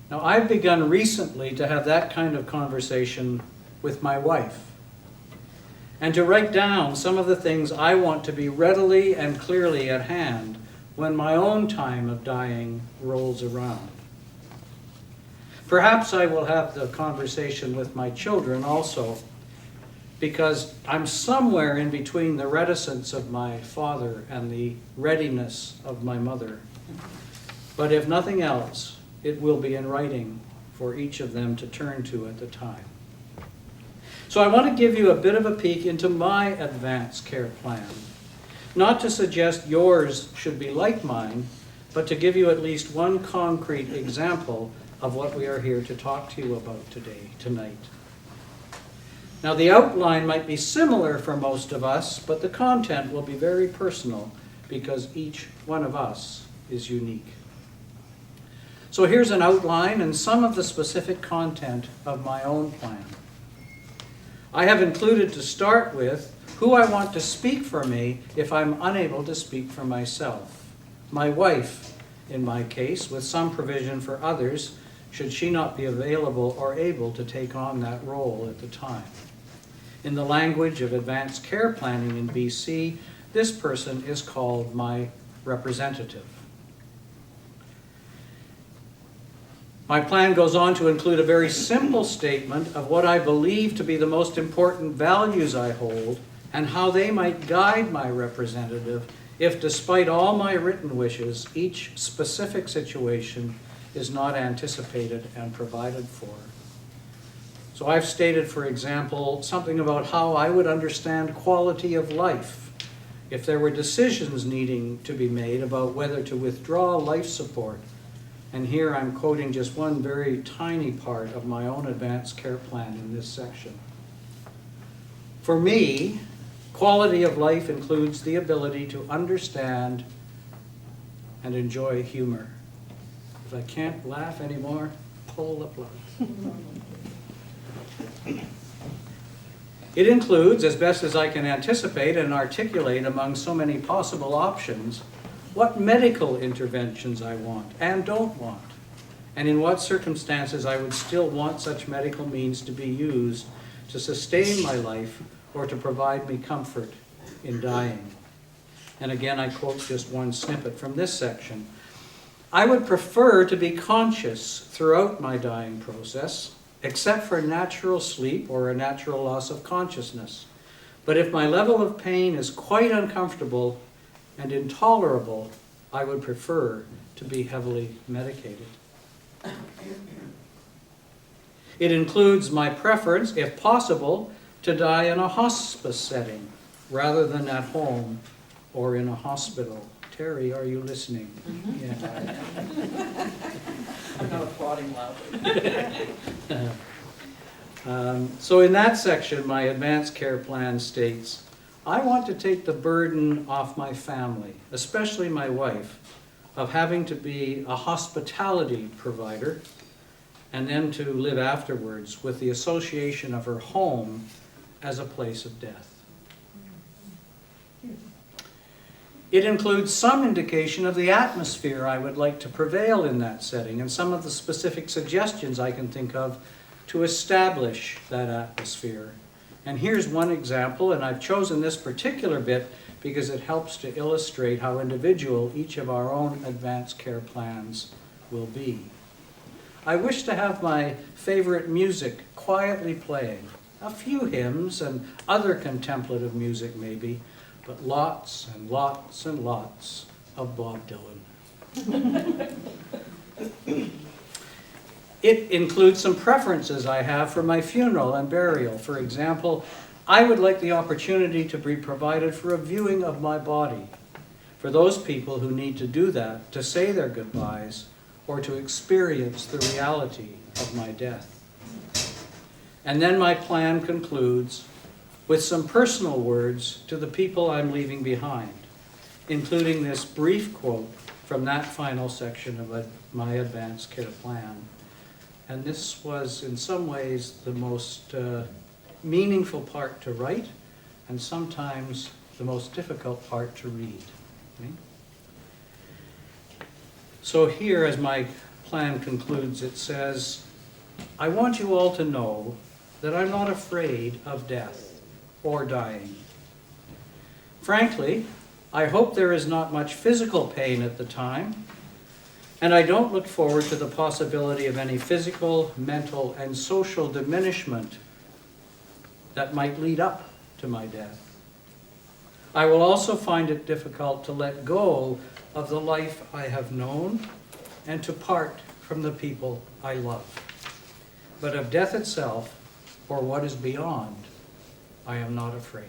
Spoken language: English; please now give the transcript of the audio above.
Now, I've begun recently to have that kind of conversation with my wife, and to write down some of the things I want to be readily and clearly at hand when my own time of dying rolls around. Perhaps I will have the conversation with my children also, because I'm somewhere in between the reticence of my father and the readiness of my mother. But if nothing else, it will be in writing for each of them to turn to at the time. So I want to give you a bit of a peek into my advanced care plan. Not to suggest yours should be like mine, but to give you at least one concrete example of what we are here to talk to you about tonight. Now, the outline might be similar for most of us, but the content will be very personal because each one of us is unique. So here's an outline and some of the specific content of my own plan. I have included to start with who I want to speak for me if I'm unable to speak for myself. My wife, in my case, with some provision for others, should she not be available or able to take on that role at the time. In the language of advanced care planning in BC, this person is called my representative. My plan goes on to include a very simple statement of what I believe to be the most important values I hold and how they might guide my representative if, despite all my written wishes, each specific situation is not anticipated and provided for. So I've stated, for example, something about how I would understand quality of life if there were decisions needing to be made about whether to withdraw life support. And here I'm quoting just one very tiny part of my own advanced care plan in this section. For me, quality of life includes the ability to understand and enjoy humor. If I can't laugh anymore, pull the plug. It includes, as best as I can anticipate and articulate among so many possible options, what medical interventions I want and don't want, and in what circumstances I would still want such medical means to be used to sustain my life or to provide me comfort in dying. And again, I quote just one snippet from this section. I would prefer to be conscious throughout my dying process, except for natural sleep or a natural loss of consciousness. But if my level of pain is quite uncomfortable and intolerable, I would prefer to be heavily medicated. It includes my preference, if possible, to die in a hospice setting rather than at home or in a hospital. Terry, are you listening? Mm-hmm. Yeah. I'm not applauding loudly. So in that section, my advanced care plan states, I want to take the burden off my family, especially my wife, of having to be a hospitality provider and then to live afterwards with the association of her home as a place of death. It includes some indication of the atmosphere I would like to prevail in that setting and some of the specific suggestions I can think of to establish that atmosphere. And here's one example, and I've chosen this particular bit because it helps to illustrate how individual each of our own advanced care plans will be. I wish to have my favorite music quietly playing, a few hymns and other contemplative music maybe, but lots and lots and lots of Bob Dylan. It includes some preferences I have for my funeral and burial. For example, I would like the opportunity to be provided for a viewing of my body for those people who need to do that, to say their goodbyes, or to experience the reality of my death. And then my plan concludes with some personal words to the people I'm leaving behind, including this brief quote from that final section of my advanced care plan. And this was, in some ways, the most meaningful part to write, and sometimes the most difficult part to read. Okay? So here, as my plan concludes, it says, I want you all to know that I'm not afraid of death or dying. Frankly, I hope there is not much physical pain at the time, and I don't look forward to the possibility of any physical, mental, and social diminishment that might lead up to my death. I will also find it difficult to let go of the life I have known and to part from the people I love. But of death itself, or what is beyond, I am not afraid.